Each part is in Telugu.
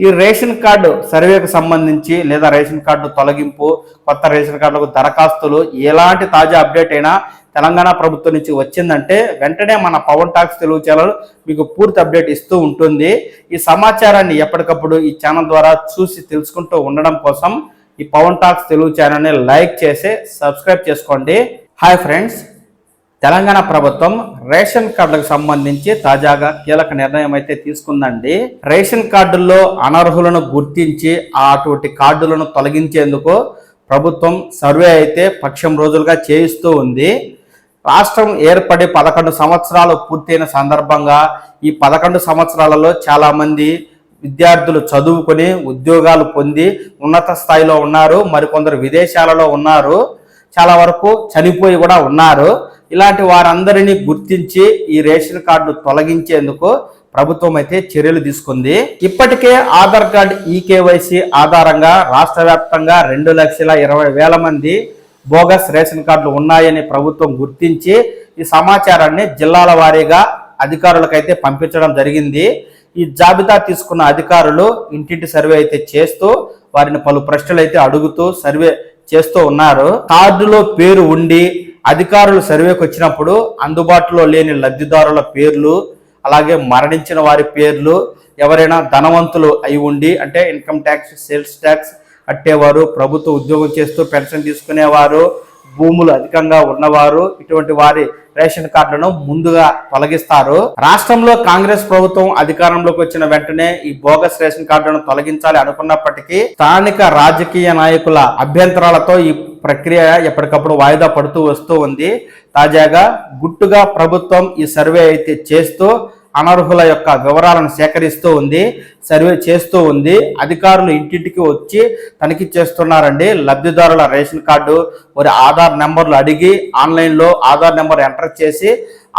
ఈ రేషన్ కార్డు సర్వేకు సంబంధించి లేదా రేషన్ కార్డు తొలగింపు, కొత్త రేషన్ కార్డులకు దరఖాస్తులు ఎలాంటి తాజా అప్డేట్ అయినా తెలంగాణ ప్రభుత్వం నుంచి వచ్చిందంటే వెంటనే మన పవన్ టాక్స్ తెలుగు ఛానల్ మీకు పూర్తి అప్డేట్ ఇస్తూ ఉంటుంది. ఈ సమాచారాన్ని ఎప్పటికప్పుడు ఈ ఛానల్ ద్వారా చూసి తెలుసుకుంటూ ఉండడం కోసం ఈ పవన్ టాక్స్ తెలుగు ఛానల్ని లైక్ చేసి సబ్స్క్రైబ్ చేసుకోండి. హాయ్ ఫ్రెండ్స్, తెలంగాణ ప్రభుత్వం రేషన్ కార్డులకు సంబంధించి తాజాగా కీలక నిర్ణయం అయితే తీసుకుందండి. రేషన్ కార్డుల్లో అనర్హులను గుర్తించి అటువంటి కార్డులను తొలగించేందుకు ప్రభుత్వం సర్వే అయితే పక్షం రోజులుగా చేయిస్తూ ఉంది. రాష్ట్రం ఏర్పడి 11 సంవత్సరాలు పూర్తయిన సందర్భంగా ఈ 11 సంవత్సరాలలో చాలామంది విద్యార్థులు చదువుకొని ఉద్యోగాలు పొంది ఉన్నత స్థాయిలో ఉన్నారు, మరికొందరు విదేశాలలో ఉన్నారు, చాలా వరకు చనిపోయి కూడా ఉన్నారు. ఇలాంటి వారందరినీ గుర్తించి ఈ రేషన్ కార్డు తొలగించేందుకు ప్రభుత్వం అయితే చర్యలు తీసుకుంది. ఇప్పటికే ఆధార్ కార్డు ఈకేవైసీ ఆధారంగా రాష్ట్ర వ్యాప్తంగా 2,20,000 మంది బోగస్ రేషన్ కార్డులు ఉన్నాయని ప్రభుత్వం గుర్తించి ఈ సమాచారాన్ని జిల్లాల వారీగా అధికారులకైతే పంపించడం జరిగింది. ఈ జాబితా తీసుకున్న అధికారులు ఇంటింటి సర్వే అయితే చేస్తూ వారిని పలు ప్రశ్నలు అయితే అడుగుతూ సర్వే చేస్తూ ఉన్నారు. కార్డులో పేరు ఉండి అధికారులు సర్వేకి వచ్చినప్పుడు అందుబాటులో లేని లబ్ధిదారుల పేర్లు, అలాగే మరణించిన వారి పేర్లు, ఎవరైనా ధనవంతులు అయి ఉండి అంటే ఇన్కమ్ ట్యాక్స్, సేల్స్ ట్యాక్స్ కట్టేవారు, ప్రభుత్వ ఉద్యోగం చేస్తూ పెన్షన్ తీసుకునేవారు, భూములు అధికంగా ఉన్నవారు, ఇటువంటి వారి రేషన్ కార్డులను ముందుగా తొలగిస్తారు. రాష్ట్రంలో కాంగ్రెస్ ప్రభుత్వం అధికారంలోకి వచ్చిన వెంటనే ఈ బోగస్ రేషన్ కార్డులను తొలగించాలి అనుకున్నప్పటికీ స్థానిక రాజకీయ నాయకుల అభ్యంతరాలతో ఈ ప్రక్రియ ఎప్పటికప్పుడు వాయిదా పడుతూ వస్తూ ఉంది. తాజాగా గుట్టుగా ప్రభుత్వం ఈ సర్వే అయితే చేస్తూ అనర్హుల యొక్క వివరాలను సేకరిస్తూ ఉంది, సర్వే చేస్తూ ఉంది. అధికారులు ఇంటింటికి వచ్చి తనిఖీ చేస్తున్నారండి. లబ్ధిదారుల రేషన్ కార్డు, వారి ఆధార్ నెంబర్లు అడిగి ఆన్లైన్లో ఆధార్ నెంబర్ ఎంటర్ చేసి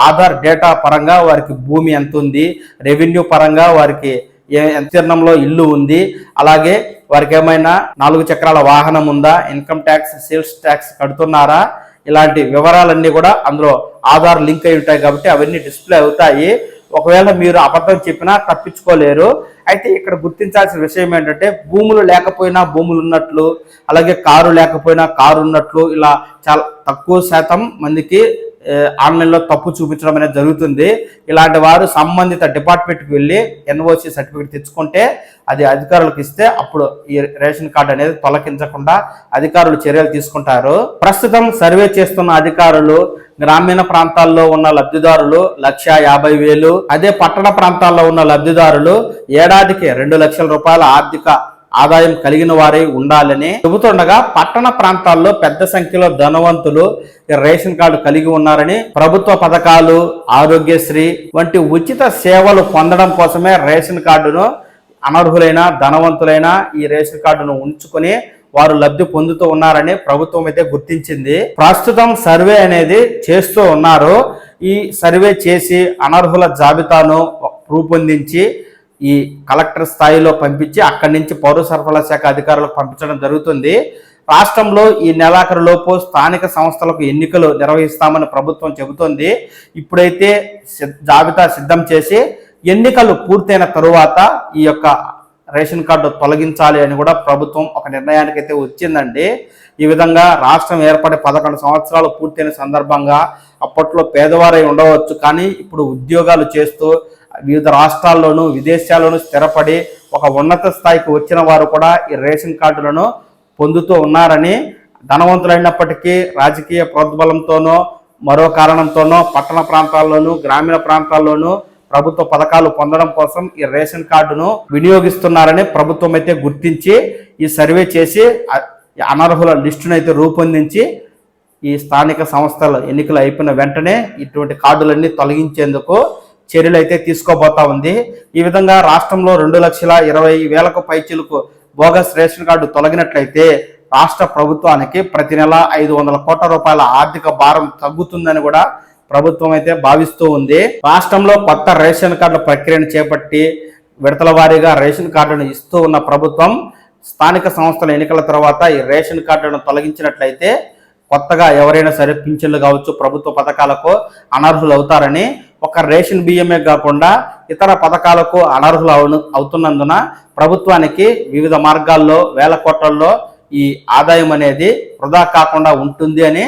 ఆధార్ డేటా పరంగా వారికి భూమి ఎంత ఉంది, రెవెన్యూ పరంగా వారికి విస్తీర్ణంలో ఇల్లు ఉంది, అలాగే వారికి ఏమైనా 4 చక్రాల వాహనం ఉందా, ఇన్కమ్ ట్యాక్స్, సేల్స్ ట్యాక్స్ కడుతున్నారా, ఇలాంటి వివరాలన్నీ కూడా అందులో ఆధార్ లింక్ అయి ఉంటాయి కాబట్టి అవన్నీ డిస్ప్లే అవుతాయి. ఒకవేళ మీరు అబద్ధం చెప్పినా తప్పించుకోలేరు. అయితే ఇక్కడ గుర్తించాల్సిన విషయం ఏంటంటే భూములు లేకపోయినా భూములు ఉన్నట్లు, అలాగే కారు లేకపోయినా కారు ఉన్నట్లు ఇలా చాలా తక్కువ శాతం మందికి ఆన్లైన్లో తప్పు చూపించడం అనేది జరుగుతుంది. ఇలాంటి వారు సంబంధిత డిపార్ట్మెంట్కి వెళ్ళి ఎన్ఓసి సర్టిఫికేట్ తెచ్చుకుంటే అది అధికారులకు ఇస్తే అప్పుడు ఈ రేషన్ కార్డు అనేది తొలగించకుండా అధికారులు చర్యలు తీసుకుంటారు. ప్రస్తుతం సర్వే చేస్తున్న అధికారులు గ్రామీణ ప్రాంతాల్లో ఉన్న లబ్ధిదారులు 1,50,000, అదే పట్టణ ప్రాంతాల్లో ఉన్న లబ్ధిదారులు ఏడాదికి 2 లక్షల రూపాయల ఆర్థిక ఆదాయం కలిగిన వారై ఉండాలని చెబుతుండగా పట్టణ ప్రాంతాల్లో పెద్ద సంఖ్యలో ధనవంతులు రేషన్ కార్డు కలిగి ఉన్నారని, ప్రభుత్వ పథకాలు, ఆరోగ్యశ్రీ వంటి ఉచిత సేవలు పొందడం కోసమే రేషన్ కార్డును అనర్హులైన ధనవంతులైన ఈ రేషన్ కార్డును ఉంచుకొని వారు లబ్ధి పొందుతూ ఉన్నారని ప్రభుత్వం అయితే గుర్తించింది. ప్రస్తుతం సర్వే అనేది చేస్తూ ఉన్నారు. ఈ సర్వే చేసి అనర్హుల జాబితాను రూపొందించి ఈ కలెక్టర్ స్థాయిలో పంపించి అక్కడి నుంచి పౌర సరఫరాల శాఖ అధికారులకు పంపించడం జరుగుతుంది. రాష్ట్రంలో ఈ నెలాఖరులోపు స్థానిక సంస్థలకు ఎన్నికలు నిర్వహిస్తామని ప్రభుత్వం చెబుతోంది. ఇప్పుడైతే జాబితా సిద్ధం చేసి ఎన్నికలు పూర్తయిన తరువాత ఈ యొక్క రేషన్ కార్డు తొలగించాలి అని కూడా ప్రభుత్వం ఒక నిర్ణయానికి అయితే వచ్చిందండి. ఈ విధంగా రాష్ట్రం ఏర్పడి 11 సంవత్సరాలు పూర్తయిన సందర్భంగా అప్పట్లో పేదవారై ఉండవచ్చు, కానీ ఇప్పుడు ఉద్యోగాలు చేస్తూ వివిధ రాష్ట్రాల్లోనూ విదేశాల్లోనూ స్థిరపడి ఒక ఉన్నత స్థాయికి వచ్చిన వారు కూడా ఈ రేషన్ కార్డులను పొందుతూ ఉన్నారని, ధనవంతులైనప్పటికీ రాజకీయ ప్రోద్బలంతోనో మరో కారణంతోనో పట్టణ ప్రాంతాల్లోనూ గ్రామీణ ప్రాంతాల్లోనూ ప్రభుత్వ పథకాలు పొందడం కోసం ఈ రేషన్ కార్డును వినియోగిస్తున్నారని ప్రభుత్వం అయితే గుర్తించి ఈ సర్వే చేసి అనర్హుల లిస్టును అయితే రూపొందించి ఈ స్థానిక సంస్థల ఎన్నికలు అయిపోయిన వెంటనే ఇటువంటి కార్డులన్నీ తొలగించేందుకు చర్యలు అయితే తీసుకోబోతా ఉంది. ఈ విధంగా రాష్ట్రంలో 2,20,000 పైచిలకు బోగస్ రేషన్ కార్డు తొలగినట్లయితే రాష్ట్ర ప్రభుత్వానికి ప్రతి నెల 500 కోట్ల రూపాయల ఆర్థిక భారం తగ్గుతుందని కూడా ప్రభుత్వం అయితే భావిస్తూ ఉంది. రాష్ట్రంలో కొత్త రేషన్ కార్డుల ప్రక్రియను చేపట్టి విడతల వారీగా రేషన్ కార్డును ఇస్తూ ఉన్న ప్రభుత్వం స్థానిక సంస్థల ఎన్నికల తర్వాత ఈ రేషన్ కార్డులను తొలగించినట్లయితే కొత్తగా ఎవరైనా సరే పింఛన్లు కావచ్చు ప్రభుత్వ పథకాలకు అనర్హులు అవుతారని, ఒక రేషన్ బియ్యమే కాకుండా ఇతర పథకాలకు అనర్హులు అవుతున్నందున ప్రభుత్వానికి వివిధ మార్గాల్లో వేల కోట్లలో ఈ ఆదాయం అనేది వృధా కాకుండా ఉంటుంది అని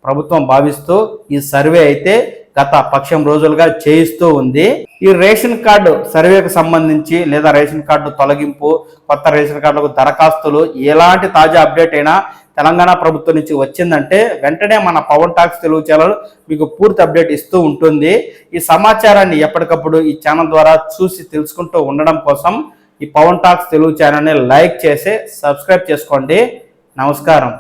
ప్రభుత్వం భావిస్తూ ఈ సర్వే అయితే గత పక్షం రోజులుగా చేయిస్తూ ఉంది. ఈ రేషన్ కార్డు సర్వేకు సంబంధించి లేదా రేషన్ కార్డు తొలగింపు, కొత్త రేషన్ కార్డులకు దరఖాస్తులు ఎలాంటి తాజా అప్డేట్ అయినా తెలంగాణ ప్రభుత్వం నుంచి వచ్చిందంటే వెంటనే మన పవన్ టాక్స్ తెలుగు ఛానల్ మీకు పూర్తి అప్డేట్ ఇస్తూ ఉంటుంది. ఈ సమాచారాన్ని ఎప్పటికప్పుడు ఈ ఛానల్ ద్వారా చూసి తెలుసుకుంటూ ఉండడం కోసం ఈ పవన్ టాక్స్ తెలుగు ఛానల్ని లైక్ చేసి సబ్స్క్రైబ్ చేసుకోండి. నమస్కారం.